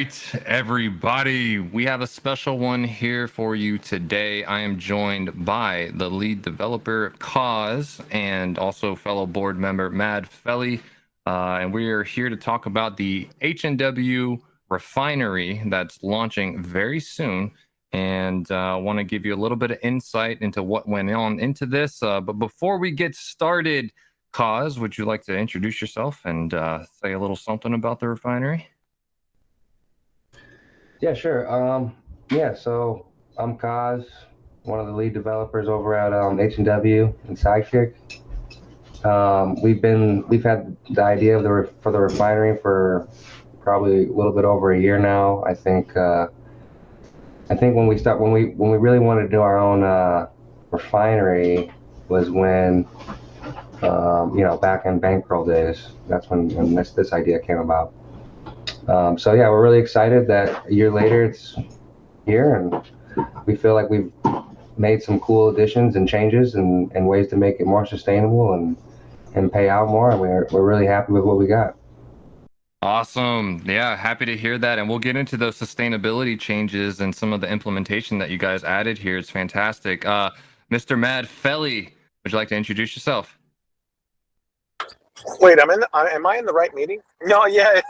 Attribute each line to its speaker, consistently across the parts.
Speaker 1: right, everybody. We have a special one here for you today. I am joined by the lead developer, Cozz, and also fellow board member, Mad Feli. And we are here to talk about the HNW Refinery that's launching very soon. And I want to give you a little bit of insight into what went on into this. But before we get started, Cozz, would you like to introduce yourself and say a little something about the refinery?
Speaker 2: Yeah, sure. So I'm Cozz, one of the lead developers over at HNW and Sidekick. We've had the idea of for the refinery for probably a little bit over a year now. I think when we really wanted to do our own refinery was when back in bankroll days. That's when this idea came about. So yeah, we're really excited that a year later it's here, and we feel like we've made some cool additions and changes and ways to make it more sustainable and pay out more, and we're really happy with what we got.
Speaker 1: Awesome. Yeah, happy to hear that. And we'll get into those sustainability changes and some of the implementation that you guys added here. It's fantastic. Mr. Mad Feli, would you like to introduce yourself?
Speaker 3: Wait, am I in the right meeting? No, yeah.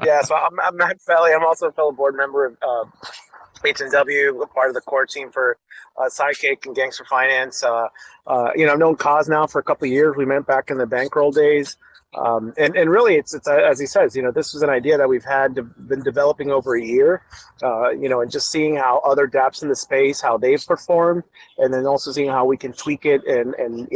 Speaker 3: Yeah, so I'm Matt Feli. I'm also a fellow board member of HNW, part of the core team for Sidekick and Gangster Finance. I've known Cozz now for a couple of years. We met back in the bankroll days. And really, it's as he says, this was an idea that we've been developing over a year, and just seeing how other dApps in the space, how they've performed, and then also seeing how we can tweak it and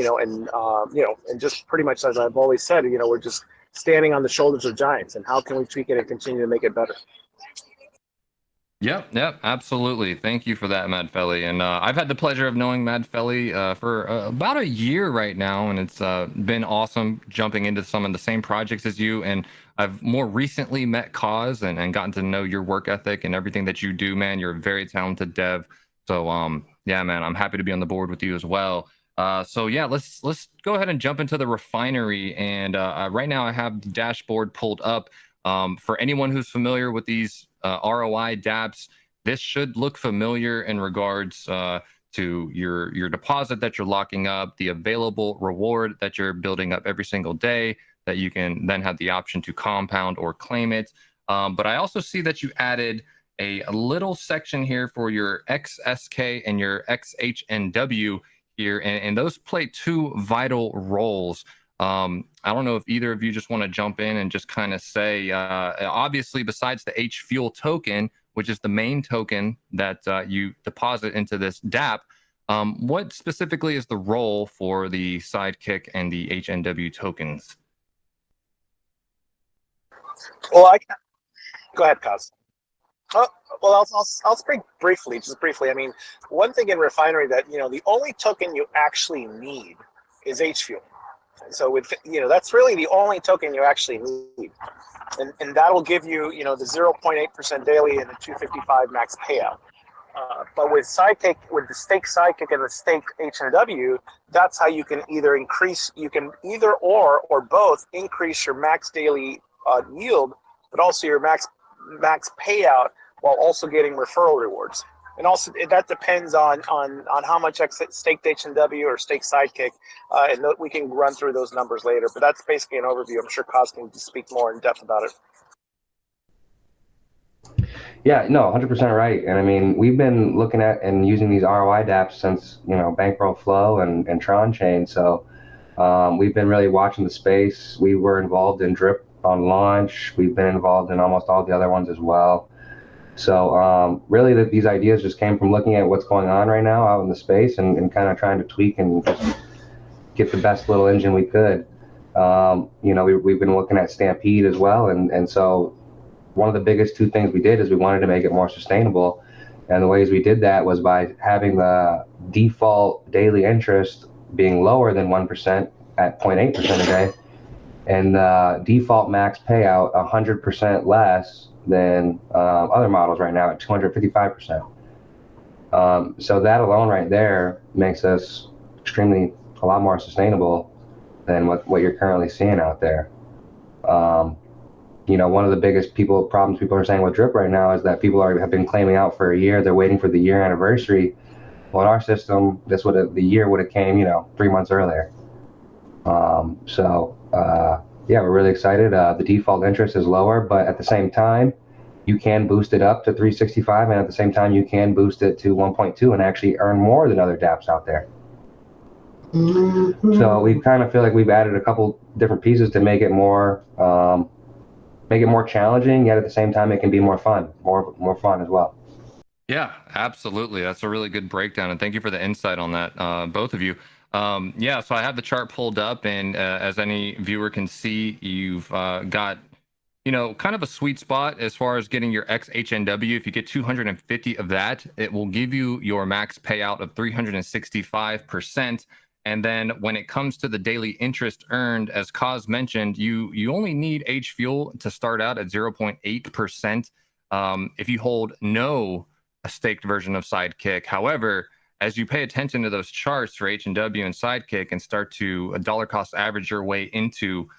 Speaker 3: just pretty much, as I've always said, we're just standing on the shoulders of giants, and how can we tweak it and continue to make it better?
Speaker 1: Yep, absolutely. Thank you for that, Mad Feli. And I've had the pleasure of knowing Mad Feli for about a year right now, and it's been awesome jumping into some of the same projects as you. And I've more recently met Cozz and gotten to know your work ethic and everything that you do, man. You're a very talented dev. So yeah, man, I'm happy to be on the board with you as well. So yeah, let's go ahead and jump into the refinery. And right now I have the dashboard pulled up. For anyone who's familiar with these ROI dApps, this should look familiar in regards to your deposit that you're locking up, the available reward that you're building up every single day that you can then have the option to compound or claim it. But I also see that you added a little section here for your XSK and your XHNW here, and those play two vital roles. I don't know if either of you just want to jump in and just kind of say, obviously, besides the H Fuel token, which is the main token that you deposit into this dApp, what specifically is the role for the Sidekick and the HNW tokens?
Speaker 3: Well, go ahead, Cozz. Oh, well, I'll speak briefly, just briefly. I mean, one thing in Refinery that, the only token you actually need is H Fuel. So that's really the only token you actually need, and that will give you the 0.8% daily and the 255 max payout. But with Sidekick, with the stake Sidekick and the stake HNW, that's how you can either or both increase your max daily yield, but also your max payout while also getting referral rewards. And also that depends on how much staked HNW or staked Sidekick, and we can run through those numbers later. But that's basically an overview. I'm sure Cozz can speak more in depth about it.
Speaker 2: Yeah, no, 100% right. And I mean, we've been looking at and using these ROI dApps since Bankroll Flow and Tron Chain. So we've been really watching the space. We were involved in Drip on launch. We've been involved in almost all the other ones as well. So really these ideas just came from looking at what's going on right now out in the space and kind of trying to tweak and just get the best little engine we could. We've been looking at Stampede as well. And so one of the biggest two things we did is we wanted to make it more sustainable. And the ways we did that was by having the default daily interest being lower than 1% at 0.8% a day, and default max payout 100% less than other models right now at 255%. So that alone right there makes us a lot more sustainable than what you're currently seeing out there. You know, one of the biggest problems people are saying with drip right now is that people have been claiming out for a year. They're waiting for the year anniversary. Well, in our system, the year would have came, you know, 3 months earlier. Yeah, we're really excited. The default interest is lower, but at the same time, you can boost it up to 365, and at the same time, you can boost it to 1.2 and actually earn more than other dApps out there. So we kind of feel like we've added a couple different pieces to make it more challenging, yet at the same time, it can be more fun, more fun as well.
Speaker 1: Yeah, absolutely. That's a really good breakdown, and thank you for the insight on that, both of you. Yeah, so I have the chart pulled up, and as any viewer can see, you've got, you know, kind of a sweet spot as far as getting your XHNW. If you get 250 of that, it will give you your max payout of 365%. And then when it comes to the daily interest earned, as Cozz mentioned, you only need H fuel to start out at 0.8%. If you hold no a staked version of Sidekick. However, as you pay attention to those charts for HNW and Sidekick and start to a dollar cost average your way into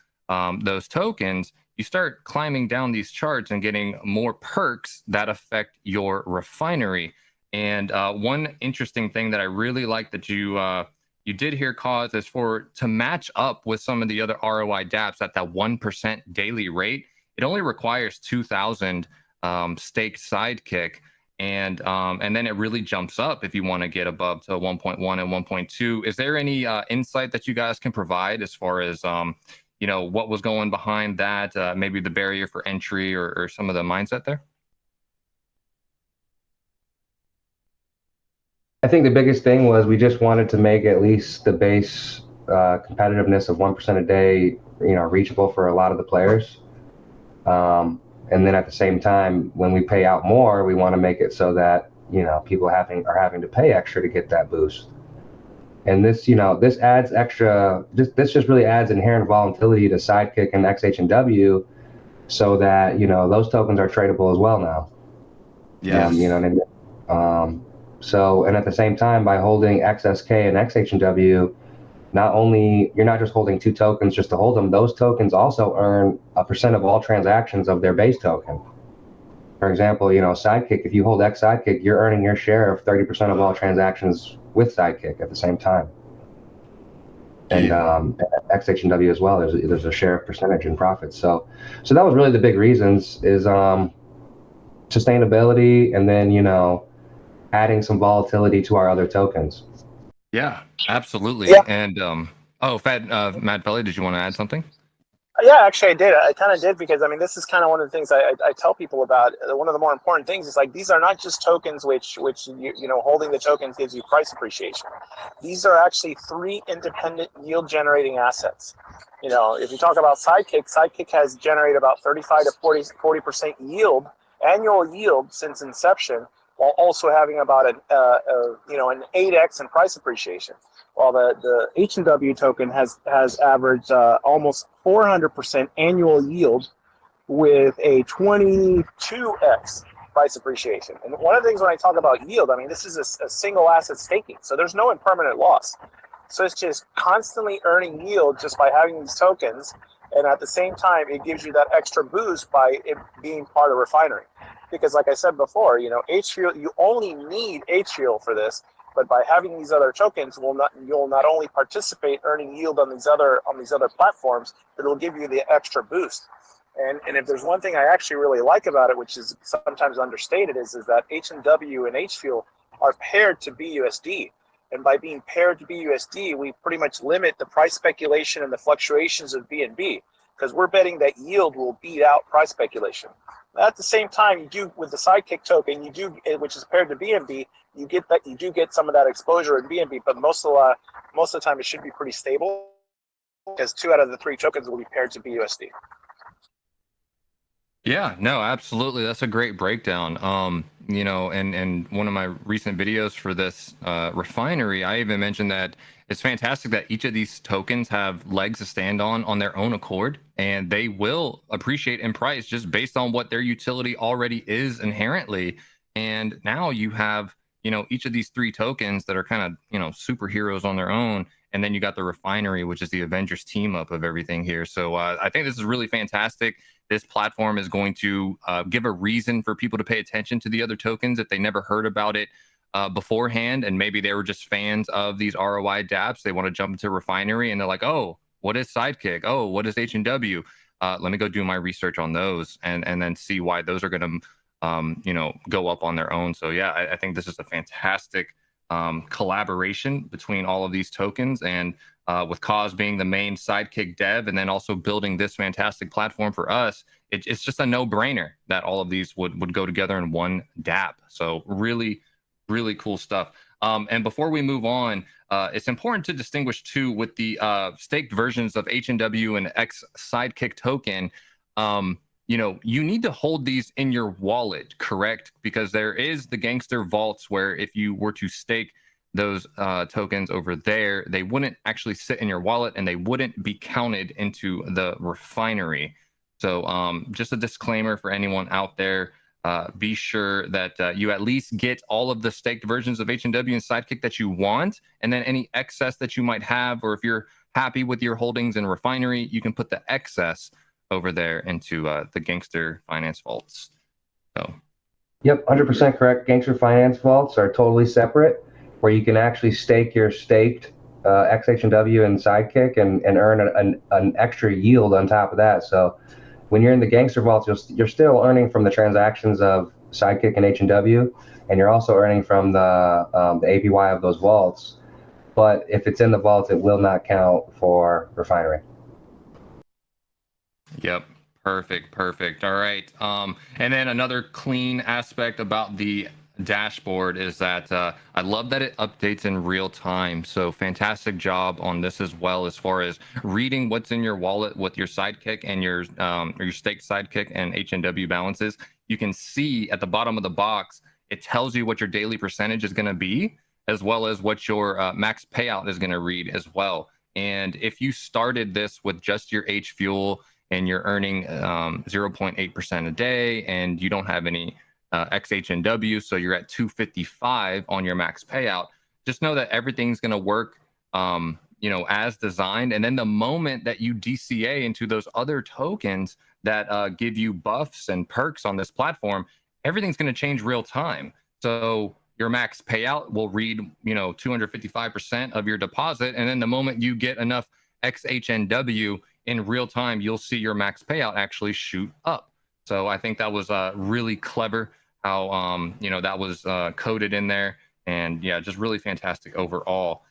Speaker 1: those tokens, you start climbing down these charts and getting more perks that affect your refinery. And one interesting thing that I really like that you did here, Cozz, is for to match up with some of the other ROI dApps at that 1% daily rate. It only requires 2,000 staked Sidekick. And then it really jumps up if you want to get above to 1.1 and 1.2. Is there any insight that you guys can provide as far as you know, what was going behind that, maybe the barrier for entry or some of the mindset there?
Speaker 2: I think the biggest thing was we just wanted to make at least the base competitiveness of 1% a day, you know, reachable for a lot of the players. And then at the same time, when we pay out more, we want to make it so that, you know, people are having to pay extra to get that boost. And this, you know, this adds extra. This just really adds inherent volatility to Sidekick and XHNW, so that, you know, those tokens are tradable as well now.
Speaker 1: Yes.
Speaker 2: You know what I mean? So, and at the same time, by holding XSK and XHNW, not only you're not just holding two tokens just to hold them, those tokens also earn a percent of all transactions of their base token. For example, you know, Sidekick, if you hold X Sidekick, you're earning your share of 30% of all transactions with Sidekick at the same time. And XHNW as well, there's a share of percentage in profits. So that was really the big reasons is sustainability, and then, you know, adding some volatility to our other tokens.
Speaker 1: Yeah, absolutely.
Speaker 3: Yeah.
Speaker 1: And Mad Feli, did you want to add something?
Speaker 3: Yeah, actually, I did. I kind of did, because I mean, this is kind of one of the things I tell people about. One of the more important things is, like, these are not just tokens which you know, holding the tokens gives you price appreciation. These are actually three independent yield generating assets. You know, if you talk about Sidekick has generated about 35 to 40% yield, annual yield since inception, while also having about an 8x in price appreciation. While the HNW token has averaged almost 400% annual yield with a 22x price appreciation. And one of the things when I talk about yield, I mean, this is a single asset staking, so there's no impermanent loss. So it's just constantly earning yield just by having these tokens, and at the same time, it gives you that extra boost by it being part of Refinery. Because, like I said before, you know, HFuel, you only need HFuel for this, but by having these other tokens, you'll not only participate earning yield on these other platforms, but it'll give you the extra boost. And if there's one thing I actually really like about it, which is sometimes understated, is that HNW and HFuel are paired to BUSD. And by being paired to BUSD, we pretty much limit the price speculation and the fluctuations of BNB, because we're betting that yield will beat out price speculation. At the same time, you do with the Sidekick token, which is paired to BNB, you do get some of that exposure in BNB, but most of the time it should be pretty stable, because 2 out of the 3 tokens will be paired to BUSD.
Speaker 1: Yeah, no, absolutely. That's a great breakdown. You know, and one of my recent videos for this refinery, I even mentioned that it's fantastic that each of these tokens have legs to stand on their own accord, and they will appreciate in price just based on what their utility already is inherently. And now you have, you know, each of these 3 tokens that are kind of, you know, superheroes on their own. And then you got the refinery, which is the Avengers team up of everything here. So I think this is really fantastic. this platform is going to give a reason for people to pay attention to the other tokens if they never heard about it beforehand, and maybe they were just fans of these ROI dApps. They want to jump into Refinery and they're like, oh, what is Sidekick? Oh, what is HNW? Let me go do my research on those and then see why those are going to go up on their own. So yeah, I think this is a fantastic collaboration between all of these tokens, and with Cozz being the main Sidekick dev and then also building this fantastic platform for us, it's just a no-brainer that all of these would go together in one dApp. So really cool stuff. And before we move on, it's important to distinguish too with the staked versions of HNW and X Sidekick token. You need to hold these in your wallet, correct? Because there is the gangster vaults where if you were to stake those tokens over there, they wouldn't actually sit in your wallet and they wouldn't be counted into the Refinery. So just a disclaimer for anyone out there. Be sure that you at least get all of the staked versions of HNW and Sidekick that you want, and then any excess that you might have, or if you're happy with your holdings in Refinery, you can put the excess over there into the Gangster Finance vaults. So,
Speaker 2: yep, 100% correct. Gangster Finance vaults are totally separate, where you can actually stake your staked XHNW and Sidekick and earn an extra yield on top of that. So when you're in the Gangster vaults, you're still earning from the transactions of Sidekick and HNW, and you're also earning from the APY of those vaults. But if it's in the vaults, it will not count for Refinery.
Speaker 1: Yep. Perfect. All right. And then another clean aspect about the dashboard is that I love that it updates in real time. So fantastic job on this as well, as far as reading what's in your wallet with your Sidekick and your staked Sidekick and HNW balances. You can see at the bottom of the box, it tells you what your daily percentage is going to be, as well as what your max payout is going to read as well. And if you started this with just your H fuel and you're earning 0.8% a day, and you don't have any XHNW, so you're at 255 on your max payout, just know that everything's going to work as designed. And then the moment that you DCA into those other tokens that give you buffs and perks on this platform, everything's going to change real time. So your max payout will read 255% of your deposit, and then the moment you get enough XHNW in real time, you'll see your max payout actually shoot up. So I think that was really clever how that was coded in there, and yeah, just really fantastic overall.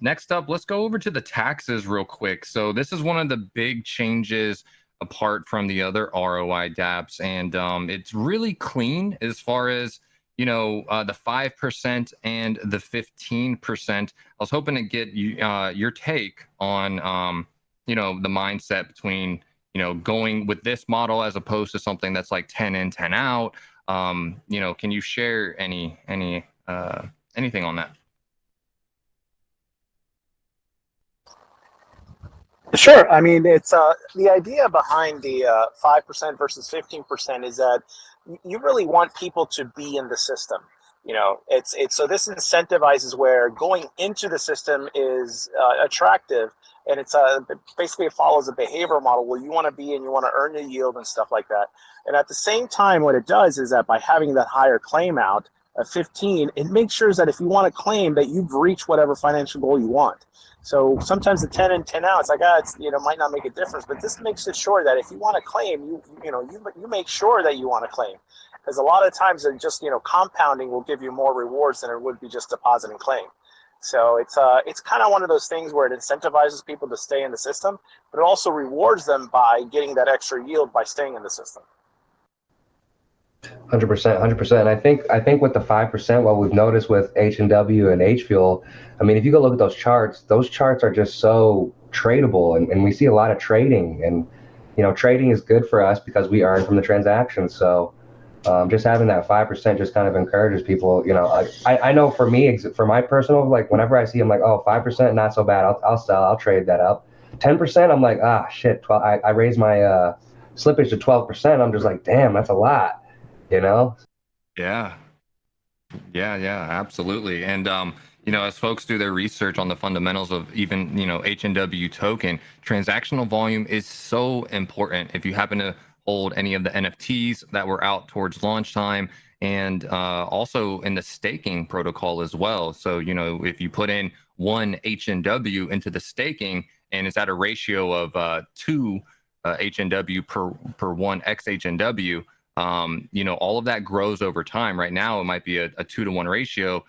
Speaker 1: Next up, let's go over to the taxes real quick. So this is one of the big changes apart from the other ROI dApps, and it's really clean as far as the 5% and the 15%. I was hoping to get your take on the mindset between going with this model as opposed to something that's like 10 in, 10 out. Can you share anything on that?
Speaker 3: Sure. I mean, it's the idea behind the 5% versus 15% is that you really want people to be in the system. It's so this incentivizes where going into the system is attractive, and it's basically it follows a behavioral model where you want to be and you want to earn a yield and stuff like that. And at the same time, what it does is that by having that higher claim out of 15, it makes sure that if you want to claim that you've reached whatever financial goal you want. So sometimes the 10 and 10 out, it's like, might not make a difference, but this makes it sure that if you want to claim, you make sure that you want to claim. Because a lot of times, just compounding will give you more rewards than it would be just deposit and claim. So it's kind of one of those things where it incentivizes people to stay in the system, but it also rewards them by getting that extra yield by staying in the system.
Speaker 2: 100%. I think with the 5%, what we've noticed with HNW and H Fuel, I mean, if you go look at those charts are just so tradable, and we see a lot of trading, and trading is good for us because we earn from the transactions. So just having that 5% just kind of encourages people. I know for me, for my personal, like whenever I see, I'm like, oh, 5%, not so bad. I'll sell. I'll trade that up. 10%, I'm like, shit. 12. I raised my slippage to 12%. I'm just like, damn, that's a lot. Yeah, absolutely. And
Speaker 1: as folks do their research on the fundamentals of even, HNW token, transactional volume is so important. If you happen to hold any of the NFTs that were out towards launch time, and also in the staking protocol as well. So, if you put in one HNW into the staking and it's at a ratio of 2 HNW per 1 XHNW, all of that grows over time. Right now, it might be a 2-to-1 ratio.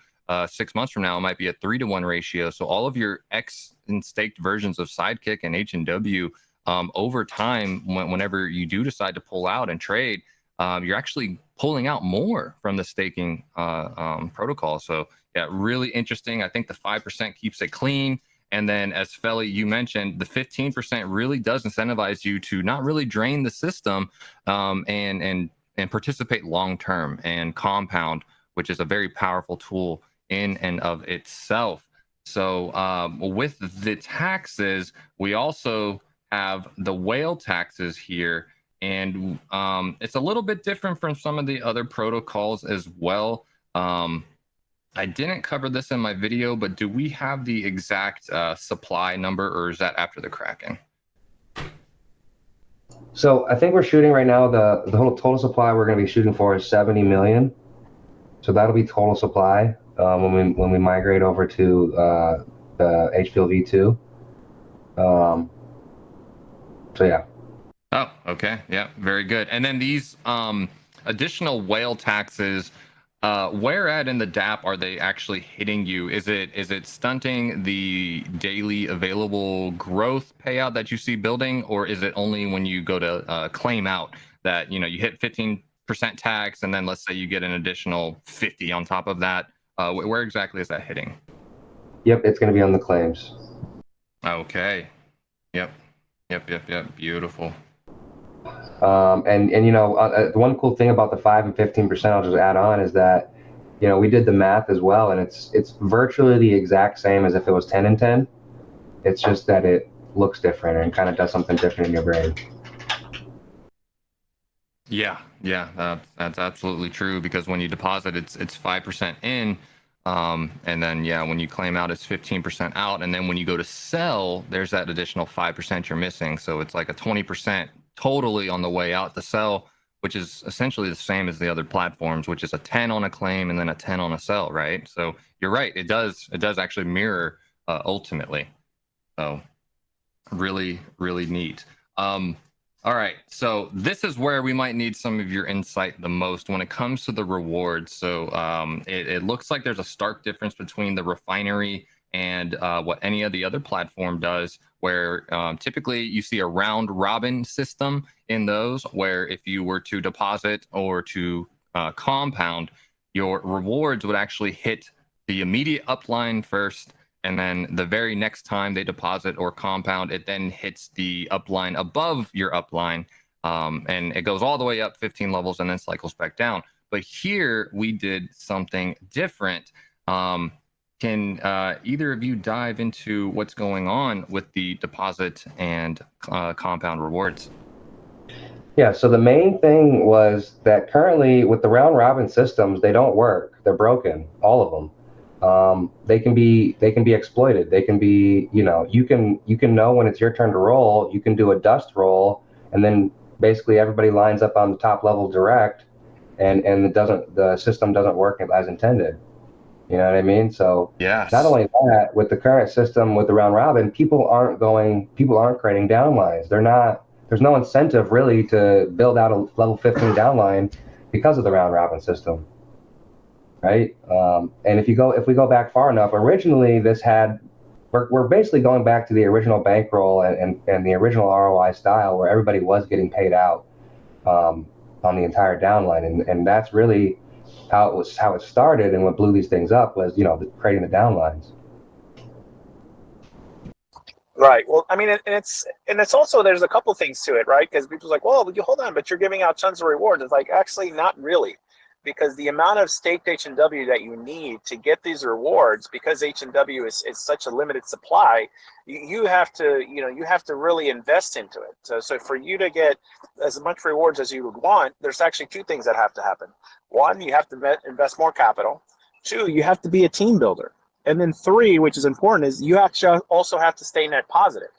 Speaker 1: 6 months from now, it might be a 3-to-1 ratio. So all of your X and staked versions of Sidekick and HNW, over time, whenever you do decide to pull out and trade, you're actually pulling out more from the staking protocol. So yeah, really interesting. I think the 5% keeps it clean. And then, as Feli, you mentioned, the 15% really does incentivize you to not really drain the system, and participate long term and compound, which is a very powerful tool in and of itself. So with the taxes, we also have the whale taxes here, and it's a little bit different from some of the other protocols as well. I didn't cover this in my video, but do we have the exact supply number, or is that after the cracking?
Speaker 2: So I think we're shooting right now, the whole total supply we're going to be shooting for is 70 million. So that'll be total supply when we migrate over to the HPL v2. So yeah.
Speaker 1: Oh, okay. Yeah, very good. And then these additional whale taxes, where at in the DApp are they actually hitting you? Is it stunting the daily available growth payout that you see building, or is it only when you go to claim out that you hit 15% tax, and then let's say you get an additional 50 on top of that? Where exactly is that hitting?
Speaker 2: Yep, it's going to be on the claims.
Speaker 1: Okay. Yep. Beautiful.
Speaker 2: The one cool thing about the 5 and 15%, I'll just add on, is that we did the math as well, and it's virtually the exact same as if it was 10 and 10. It's just that it looks different and kind of does something different in your brain.
Speaker 1: Yeah, that's absolutely true, because when you deposit, it's 5% in, and then when you claim out, it's 15% out, and then when you go to sell, there's that additional 5% you're missing. So it's like a 20% totally on the way out to sell, which is essentially the same as the other platforms, which is a 10 on a claim and then a 10 on a sell, right? So you're right, it does actually mirror ultimately. So really neat. All right, so this is where we might need some of your insight the most when it comes to the rewards. So it looks like there's a stark difference between the Refinery and what any of the other platform does, where typically you see a round robin system in those, where if you were to deposit or to compound, your rewards would actually hit the immediate upline first, and then the very next time they deposit or compound, it then hits the upline above your upline, and it goes all the way up 15 levels and then cycles back down. But here we did something different. Can either of you dive into what's going on with the deposit and compound rewards?
Speaker 2: Yeah, so the main thing was that currently with the round robin systems, they don't work. They're broken, all of them. They can be exploited. They can be, you can know when it's your turn to roll. You can do a dust roll, and then basically everybody lines up on the top level direct, and the system doesn't work as intended. You know what I mean? So
Speaker 1: yes.
Speaker 2: Not only that, with the current system with the round robin, people aren't creating downlines. There's no incentive really to build out a level 15 downline because of the round robin system. Right, and if we go back far enough, originally we're basically going back to the original bankroll and the original ROI style, where everybody was getting paid out on the entire downline, and that's really how it started, and what blew these things up was creating the downlines.
Speaker 3: Right. Well, I mean, and it's also, there's a couple things to it, right? Because people's like, well, you hold on, but you're giving out tons of rewards. It's like, actually, not really. Because the amount of staked HNW that you need to get these rewards, because HNW is such a limited supply, you have to really invest into it. So for you to get as much rewards as you would want, there's actually two things that have to happen. One, you have to invest more capital. Two, you have to be a team builder. And then three, which is important, is you actually also have to stay net positive.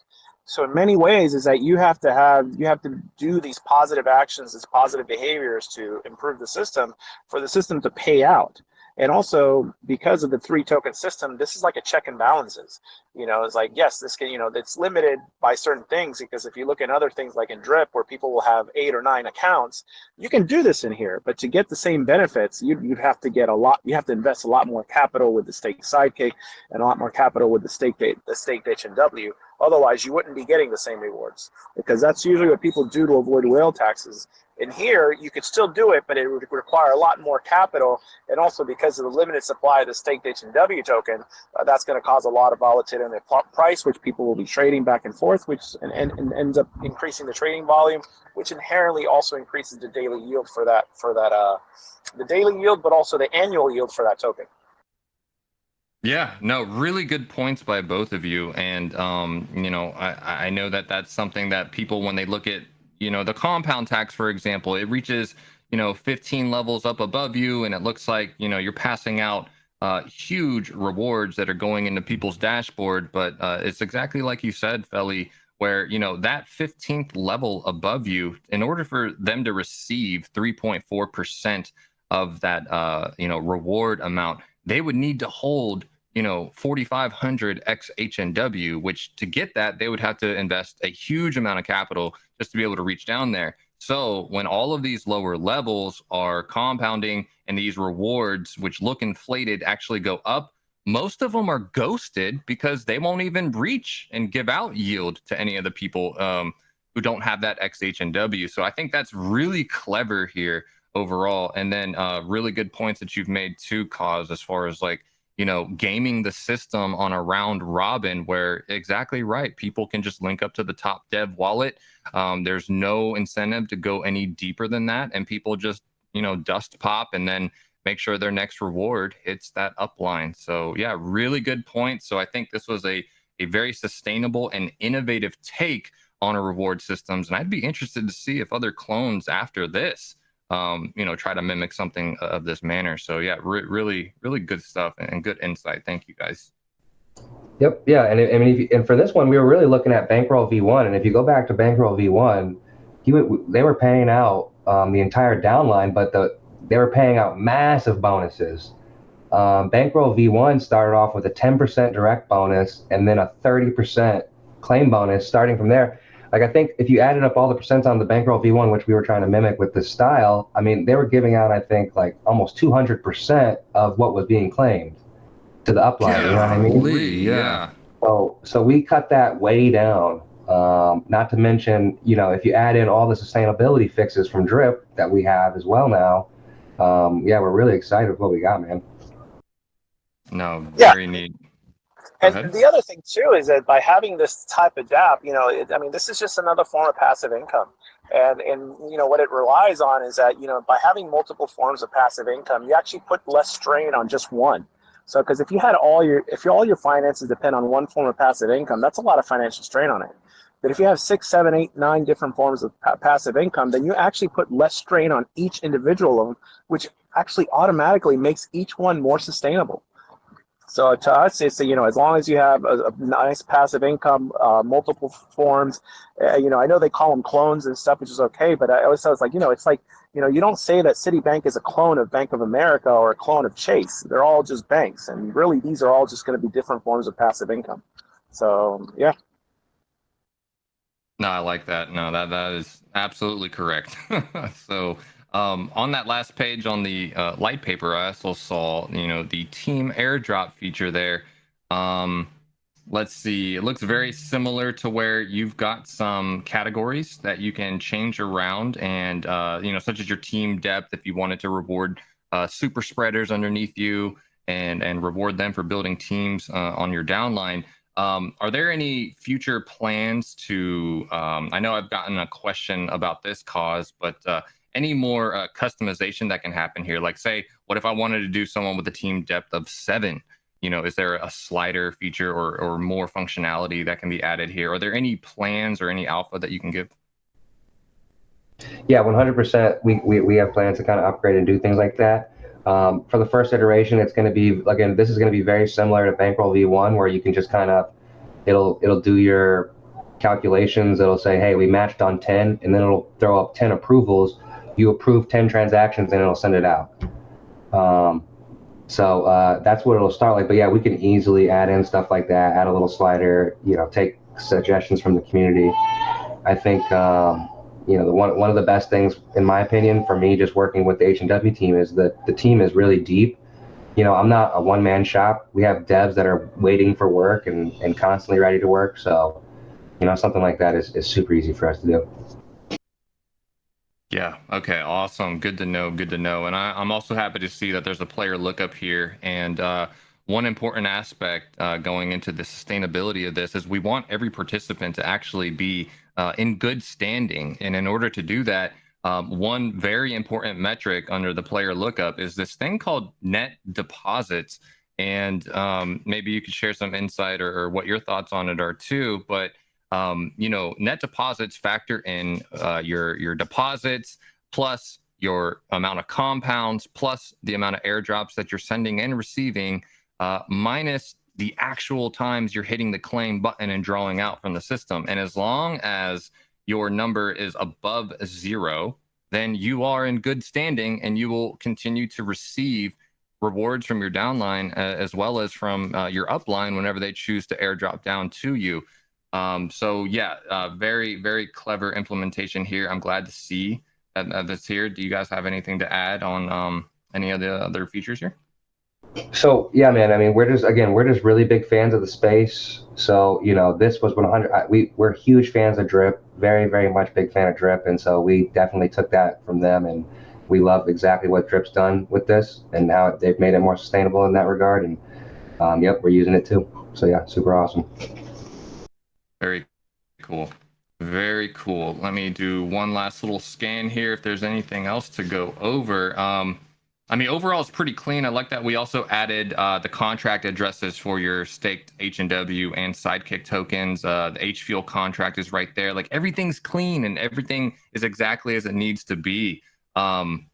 Speaker 3: So in many ways is that you have to do these positive actions, these positive behaviors to improve the system for the system to pay out. And also because of the three token system, this is like a check and balances. It's like, yes, this can, it's limited by certain things, because if you look at other things like in Drip where people will have 8 or 9 accounts, you can do this in here, but to get the same benefits, you'd have to get you have to invest a lot more capital with the staked sidekick and a lot more capital with the staked HNW. Otherwise, you wouldn't be getting the same rewards, because that's usually what people do to avoid whale taxes. In here, you could still do it, but it would require a lot more capital. And also because of the limited supply of the staked HNW token, that's going to cause a lot of volatility in the price, which people will be trading back and forth, which and ends up increasing the trading volume, which inherently also increases the daily yield the daily yield, but also the annual yield for that token.
Speaker 1: Yeah, no, really good points by both of you. And, I know that that's something that people, when they look at, the compound tax, for example, it reaches, 15 levels up above you. And it looks like, you're passing out huge rewards that are going into people's dashboard. But it's exactly like you said, Feli, where, that 15th level above you, in order for them to receive 3.4% of that, reward amount, they would need to hold 4,500 x HNW, which to get that, they would have to invest a huge amount of capital just to be able to reach down there. So when all of these lower levels are compounding and these rewards, which look inflated, actually go up, most of them are ghosted because they won't even reach and give out yield to any of the people who don't have that XHNW. So I think that's really clever here overall. And then really good points that you've made too, Cozz, as far as like, gaming the system on a round robin, where exactly right, people can just link up to the top dev wallet. There's no incentive to go any deeper than that, and people just dust pop and then make sure their next reward hits that upline. So yeah, really good point. So I think this was a very sustainable and innovative take on a reward systems, and I'd be interested to see if other clones after this try to mimic something of this manner. So yeah, really good stuff and good insight. Thank you guys.
Speaker 2: Yep. Yeah. And I mean, and for this one, we were really looking at Bankroll V1. And if you go back to Bankroll V1, they were paying out the entire downline, but they were paying out massive bonuses. Bankroll V1 started off with a 10% direct bonus and then a 30% claim bonus starting from there. Like, I think if you added up all the percents on the Bankroll V1, which we were trying to mimic with this style, I mean, they were giving out, I think, like almost 200% of what was being claimed to the upline. You know what I mean?
Speaker 1: Yeah.
Speaker 2: So we cut that way down. Not to mention, if you add in all the sustainability fixes from Drip that we have as well now, yeah, we're really excited with what we got, man.
Speaker 1: No, very neat.
Speaker 3: And the other thing too is that by having this type of dApp, this is just another form of passive income. And what it relies on is that, by having multiple forms of passive income, you actually put less strain on just one. So, because if all your finances depend on one form of passive income, that's a lot of financial strain on it. But if you have 6, 7, 8, 9 different forms of passive income, then you actually put less strain on each individual of them, which actually automatically makes each one more sustainable. So to us, it's as long as you have a nice passive income, multiple forms, I know they call them clones and stuff, which is okay, but I always thought it's like, you don't say that Citibank is a clone of Bank of America or a clone of Chase. They're all just banks, and really these are all just going to be different forms of passive income. So yeah.
Speaker 1: No, I like that. No, that is absolutely correct. So on that last page on the light paper, I also saw, the team airdrop feature there. Let's see. It looks very similar to where you've got some categories that you can change around, and such as your team depth, if you wanted to reward super spreaders underneath you and reward them for building teams on your downline. Are there any future plans to? I know I've gotten a question about this, Cozz, but any more customization that can happen here? Like, say, what if I wanted to do someone with a team depth of 7? Is there a slider feature or more functionality that can be added here? Are there any plans or any alpha that you can give?
Speaker 2: Yeah, 100%. We have plans to kind of upgrade and do things like that. For the first iteration, it's going to be, again, this is going to be very similar to Bankroll V1, where you can just kind of, it'll do your calculations. It'll say, hey, we matched on 10, and then it'll throw up 10 approvals. You approve 10 transactions, and it'll send it out. So that's what it'll start like. But yeah, we can easily add in stuff like that, add a little slider, take suggestions from the community. I think, one of the best things, in my opinion, for me, just working with the HNW team, is that the team is really deep. I'm not a one-man shop. We have devs that are waiting for work and constantly ready to work. So, something like that is super easy for us to do.
Speaker 1: Yeah. Okay. Awesome. Good to know. Good to know. And I'm also happy to see that there's a player lookup here. And one important aspect going into the sustainability of this is we want every participant to actually be in good standing. And in order to do that, one very important metric under the player lookup is this thing called net deposits. And maybe you could share some insight or what your thoughts on it are too. But net deposits factor in your deposits plus your amount of compounds plus the amount of airdrops that you're sending and receiving minus the actual times you're hitting the claim button and drawing out from the system. And as long as your number is above 0, then you are in good standing and you will continue to receive rewards from your downline as well as from your upline whenever they choose to airdrop down to you. So yeah, very, very clever implementation here. I'm glad to see that that's here. Do you guys have anything to add on any of the other features here?
Speaker 2: So yeah, man, I mean, we're just really big fans of the space. So, this was 100, we're huge fans of Drip, very, very much big fan of Drip. And so we definitely took that from them, and we love exactly what Drip's done with this and how they've made it more sustainable in that regard. And yep, we're using it too. So yeah, super awesome.
Speaker 1: Very cool. Very cool. Let me do one last little scan here if there's anything else to go over. I mean, overall, it's pretty clean. I like that we also added the contract addresses for your staked HNW and Sidekick tokens. The HFuel contract is right there. Like, everything's clean and everything is exactly as it needs to be. And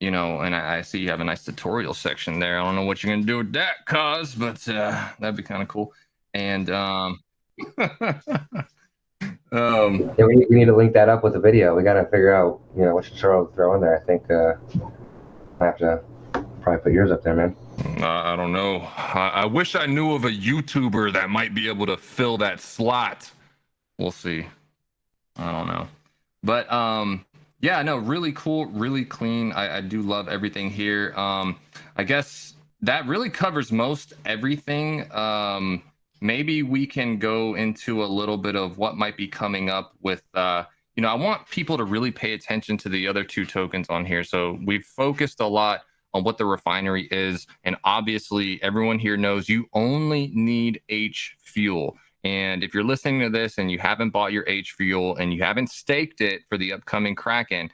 Speaker 1: I see you have a nice tutorial section there. I don't know what you're going to do with that, Cozz, but that'd be kind of cool. And
Speaker 2: yeah, we need to link that up with the video. We got to figure out, what tutorial to throw in there. I think I have to probably put yours up there, man.
Speaker 1: I don't know. I wish I knew of a YouTuber that might be able to fill that slot. We'll see. I don't know. But yeah, no, really cool, really clean. I do love everything here. I guess that really covers most everything. Maybe we can go into a little bit of what might be coming up with, I want people to really pay attention to the other 2 tokens on here. So we've focused a lot on what the refinery is. And obviously everyone here knows you only need HFuel. And if you're listening to this and you haven't bought your HFuel and you haven't staked it for the upcoming Kraken,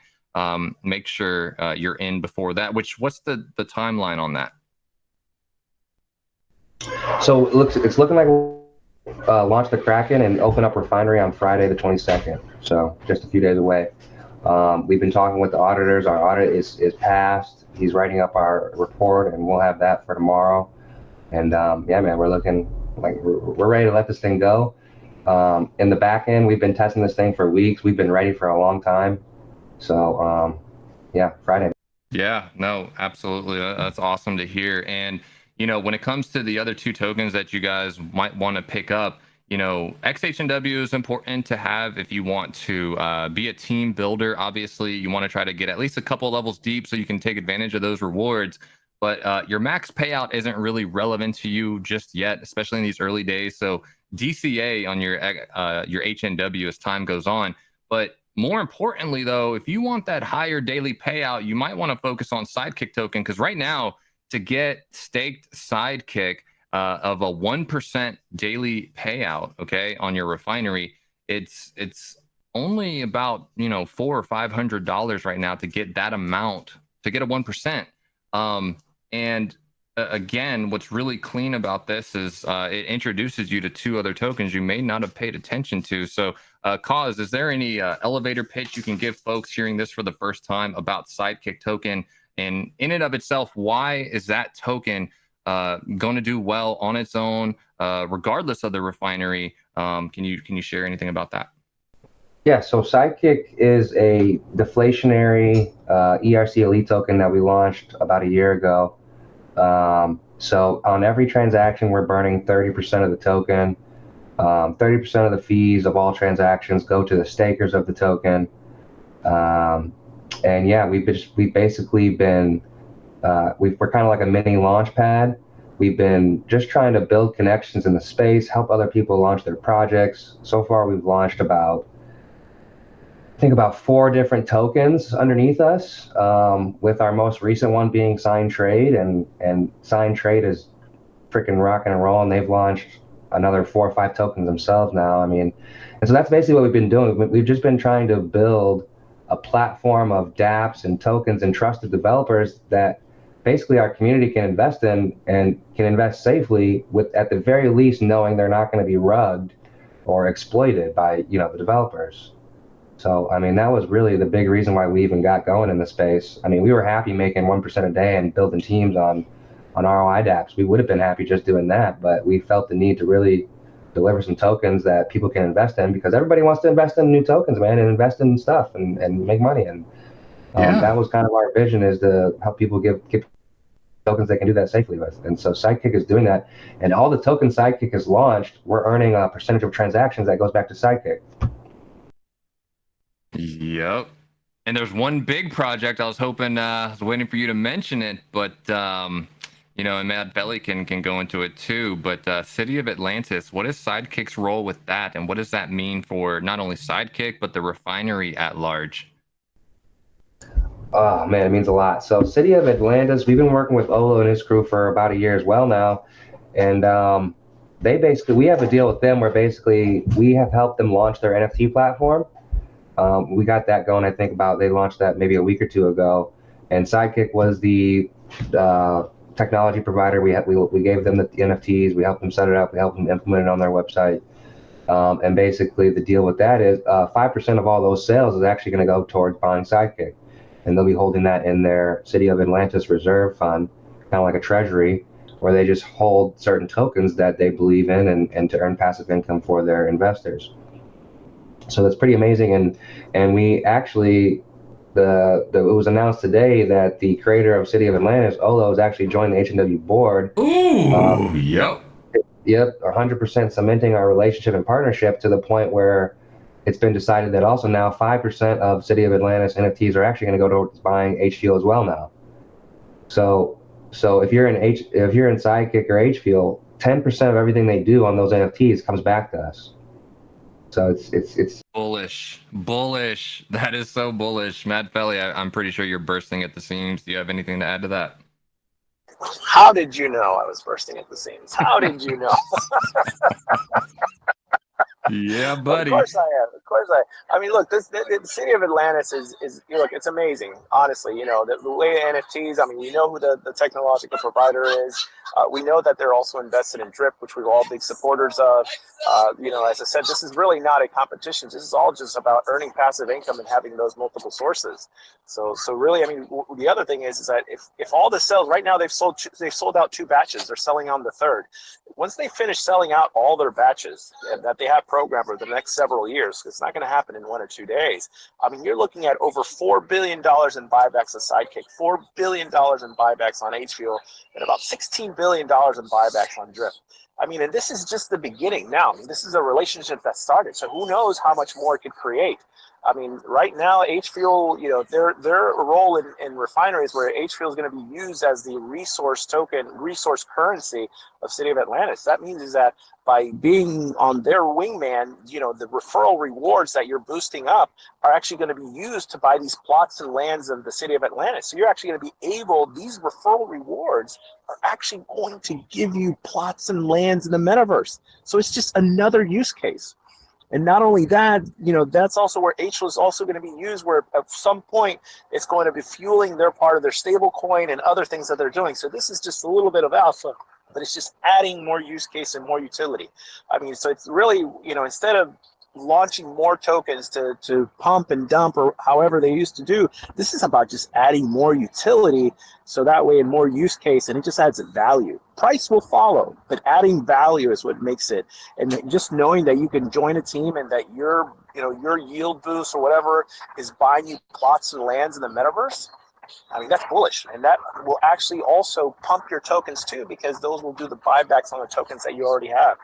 Speaker 1: make sure you're in before that. What's the timeline on that?
Speaker 2: So it's looking like we'll launch the Kraken and open up Refinery on Friday the 22nd. So just a few days away. We've been talking with the auditors. Our audit is passed. He's writing up our report, and we'll have that for tomorrow. And yeah, man, we're looking like we're ready to let this thing go. In the back end, we've been testing this thing for weeks. We've been ready for a long time. So yeah, Friday.
Speaker 1: Yeah, no, absolutely. That's awesome to hear. And when it comes to the other 2 tokens that you guys might want to pick up, XHNW is important to have if you want to be a team builder. Obviously, you want to try to get at least a couple levels deep so you can take advantage of those rewards. But your max payout isn't really relevant to you just yet, especially in these early days. So DCA on your HNW as time goes on. But more importantly, though, if you want that higher daily payout, you might want to focus on Sidekick token, because right now, to get staked Sidekick of a 1% daily payout, okay, on your refinery, it's only about $400 or $500 right now to get that amount, to get a 1%. And again, what's really clean about this is it introduces you to 2 other tokens you may not have paid attention to. So Cozz, is there any elevator pitch you can give folks hearing this for the first time about Sidekick token And in and of itself, why is that token going to do well on its own, regardless of the refinery? Can you share anything about that?
Speaker 2: Yeah, so Sidekick is a deflationary ERC elite token that we launched about a year ago. So on every transaction, we're burning 30% of the token. 30% of the fees of all transactions go to the stakers of the token. And yeah, we've basically been we're kind of like a mini launch pad. We've been just trying to build connections in the space, help other people launch their projects. So far, we've launched I think about 4 different tokens underneath us, with our most recent one being Sign Trade, and Sign Trade is freaking rocking and rolling. They've launched another 4 or 5 tokens themselves now. I mean, and so that's basically what we've been doing. We've just been trying to build a platform of dApps and tokens and trusted developers that basically our community can invest in and can invest safely with, at the very least, knowing they're not going to be rugged or exploited by, the developers. So, I mean, that was really the big reason why we even got going in the space. I mean, we were happy making 1% a day and building teams on ROI dApps. We would have been happy just doing that, but we felt the need to really deliver some tokens that people can invest in, because everybody wants to invest in new tokens, man, and invest in stuff and make money. And that was kind of our vision, is to help people give tokens they can do that safely with. And so Sidekick is doing that. And all the tokens Sidekick has launched, we're earning a percentage of transactions that goes back to Sidekick.
Speaker 1: Yep. And there's one big project I was hoping, I was waiting for you to mention it, but and Matt Feli can go into it too. But City of Atlantis, what is Sidekick's role with that, and what does that mean for not only Sidekick but the refinery at large?
Speaker 2: Oh man, it means a lot. So City of Atlantis, we've been working with Olo and his crew for about a year as well now, and we have a deal with them where basically we have helped them launch their NFT platform. We got that going, I think they launched that maybe a week or 2 ago, and Sidekick was the technology provider. We gave them the NFTs, we helped them set it up, we helped them implement it on their website, and basically the deal with that is 5% of all those sales is actually going to go towards buying Sidekick, and they'll be holding that in their City of Atlantis reserve fund, kind of like a treasury, where they just hold certain tokens that they believe in and to earn passive income for their investors. So that's pretty amazing, and we actually it was announced today that the creator of City of Atlantis, Olo, is actually joining the HNW board.
Speaker 1: Ooh, yep.
Speaker 2: Yep, 100% cementing our relationship and partnership to the point where it's been decided that also now 5% of City of Atlantis NFTs are actually going to go towards buying HFuel as well now. So if you're in Sidekick or HFuel, 10% of everything they do on those NFTs comes back to us. So it's
Speaker 1: bullish. That is so bullish. Matt Feli, I'm pretty sure you're bursting at the seams. Do you have anything to add to that?
Speaker 3: How did you know I was bursting at the seams? How did you know?
Speaker 1: Yeah, buddy.
Speaker 3: Of course I am. Of course I mean, look, the City of Atlantis is look, it's amazing. Honestly, the way NFTs. I mean, we know who the technological provider is. We know that they're also invested in Drip, which we're all big supporters of. As I said, this is really not a competition. This is all just about earning passive income and having those multiple sources. So really, I mean, the other thing is that if all the sales right now, they've sold out 2 batches. They're selling on the 3rd. Once they finish selling out all their batches that they have programmed for the next several years, because it's not going to happen in 1 or 2 days. I mean, you're looking at over $4 billion in buybacks of Sidekick, $4 billion in buybacks on HFuel, and about $16 billion in buybacks on Drip. I mean, and this is just the beginning now. I mean, this is a relationship that started. So who knows how much more it could create. I mean, right now, HFuel, their role in refineries where HFuel is going to be used as the resource currency of City of Atlantis. That means is that by being on their wingman, the referral rewards that you're boosting up are actually going to be used to buy these plots and lands of the City of Atlantis. So you're actually going to be these referral rewards are actually going to give you plots and lands in the metaverse. So it's just another use case. And not only that, that's also where H was also going to be used, where at some point it's going to be fueling their part of their stable coin and other things that they're doing. So this is just a little bit of alpha, but it's just adding more use case and more utility. I mean, so it's really, instead of launching more tokens to pump and dump or however they used to do. This is about just adding more utility, so that way in more use case, and it just adds value. Price will follow, but adding value is what makes it. And just knowing that you can join a team and that your yield boost or whatever is buying you plots and lands in the metaverse, I mean, that's bullish. And that will actually also pump your tokens too, because those will do the buybacks on the tokens that you already have.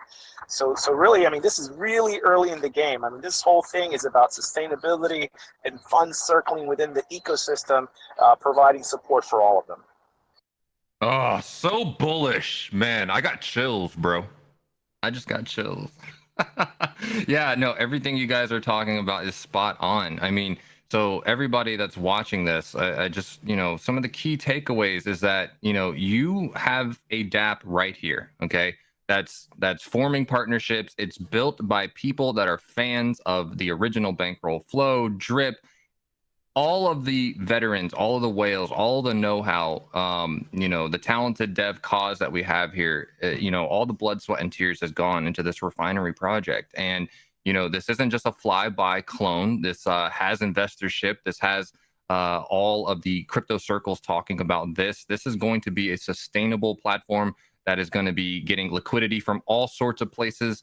Speaker 3: So really, I mean, this is really early in the game. I mean, this whole thing is about sustainability and funds circling within the ecosystem, providing support for all of them.
Speaker 1: Oh, so bullish, man. I got chills, bro. I just got chills. Yeah, no, everything you guys are talking about is spot on. I mean, so everybody that's watching this, I just, some of the key takeaways is that, you have a DApp right here, okay? That's forming partnerships. It's built by people that are fans of the original bankroll flow, drip, all of the veterans, all of the whales, all the know-how, the talented dev Cozz that we have here, all the blood, sweat, and tears has gone into this refinery project. And, this isn't just a fly-by clone. This has investorship. This has all of the crypto circles talking about this. This is going to be a sustainable platform that is going to be getting liquidity from all sorts of places,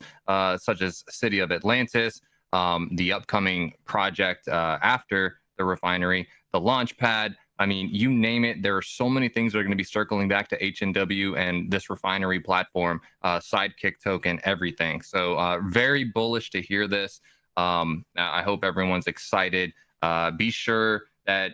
Speaker 1: such as City of Atlantis, the upcoming project after the refinery, the launch pad. I mean, you name it. There are so many things that are going to be circling back to HNW and this refinery platform, Sidekick token, everything. So very bullish to hear this. I hope everyone's excited. Be sure that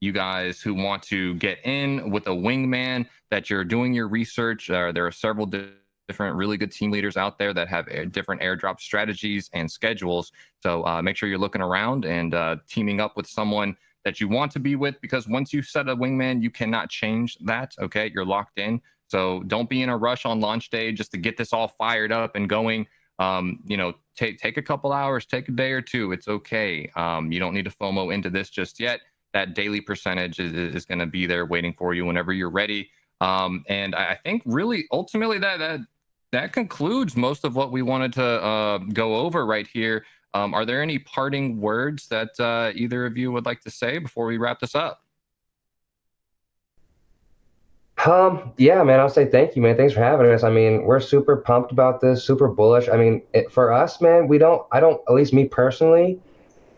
Speaker 1: you guys who want to get in with a wingman, that you're doing your research. There are several different really good team leaders out there that have different airdrop strategies and schedules. So make sure you're looking around and teaming up with someone that you want to be with, because once you set a wingman, you cannot change that. Okay, you're locked in. So don't be in a rush on launch day just to get this all fired up and going. Take a couple hours, take a day or two. It's okay. You don't need to FOMO into this just yet. That daily percentage is going to be there waiting for you whenever you're ready. And I think really ultimately that concludes most of what we wanted to go over right here. Are there any parting words that either of you would like to say before we wrap this up?
Speaker 2: Yeah, man, I'll say thank you, man. Thanks for having us. I mean, we're super pumped about this, super bullish. I mean, for us, man, at least me personally,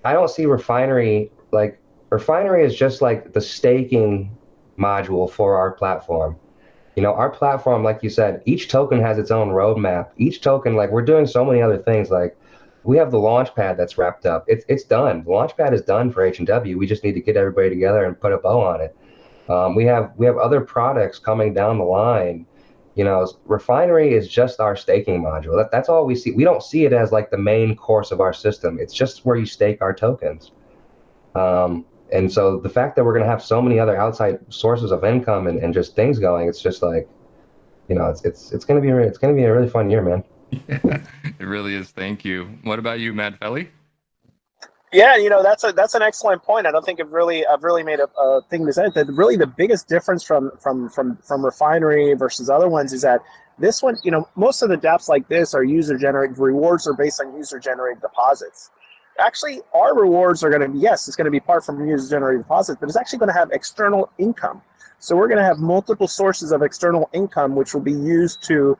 Speaker 2: I don't see Refinery is just like the staking module for our platform. Our platform, like you said, each token has its own roadmap. Each token, like we're doing so many other things. Like we have the launch pad that's wrapped up. It's done. The launch pad is done for H&W. We just need to get everybody together and put a bow on it. We have other products coming down the line. Refinery is just our staking module. That's all we see. We don't see it as like the main course of our system. It's just where you stake our tokens. And so the fact that we're going to have so many other outside sources of income and just things going, it's just like, it's going to be a really fun year, man.
Speaker 1: Yeah, it really is. Thank you. What about you, Matt Feli?
Speaker 3: Yeah, that's an excellent point. I don't think I've really made a thing to say that really the biggest difference from Refinery versus other ones is that this one, most of the dApps like this are user generated. Rewards are based on user generated deposits. Actually, our rewards are going to be, yes, it's going to be part from user generated deposits, but it's actually going to have external income. So we're going to have multiple sources of external income, which will be used to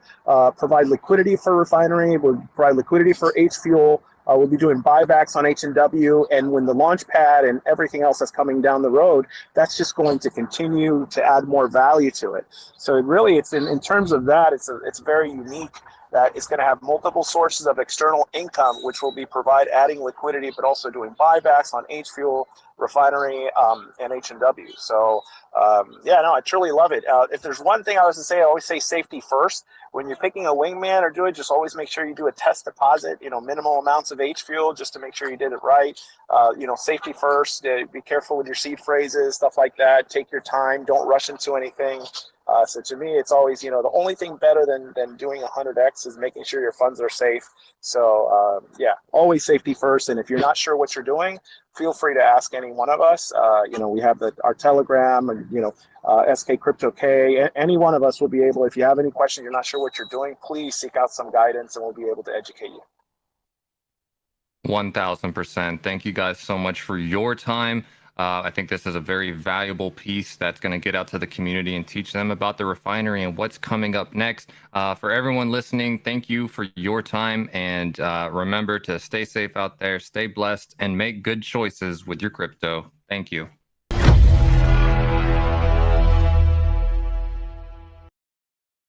Speaker 3: provide liquidity for Refinery, will provide liquidity for H Fuel. We'll be doing buybacks on HNW, and when the launch pad and everything else that's coming down the road, that's just going to continue to add more value to it. So it's in terms of that, it's very unique that it's going to have multiple sources of external income, which will be adding liquidity, but also doing buybacks on H Fuel, Refinery, and HNW. So I truly love it. If there's one thing I was to say, I always say safety first. When you're picking a wingman or do it, just always make sure you do a test deposit, minimal amounts of H Fuel just to make sure you did it right. Safety first, be careful with your seed phrases, stuff like that. Take your time, don't rush into anything. So to me, it's always, the only thing better than doing 100x is making sure your funds are safe. So always safety first. And if you're not sure what you're doing, feel free to ask any one of us. We have our Telegram and, SK CryptoK. Any one of us will be able, if you have any question, you're not sure what you're doing, please seek out some guidance and we'll be able to educate you.
Speaker 1: 1000%. Thank you guys so much for your time. I think this is a very valuable piece that's going to get out to the community and teach them about the refinery and what's coming up next. For everyone listening, thank you for your time. And remember to stay safe out there, stay blessed, and make good choices with your crypto. Thank you.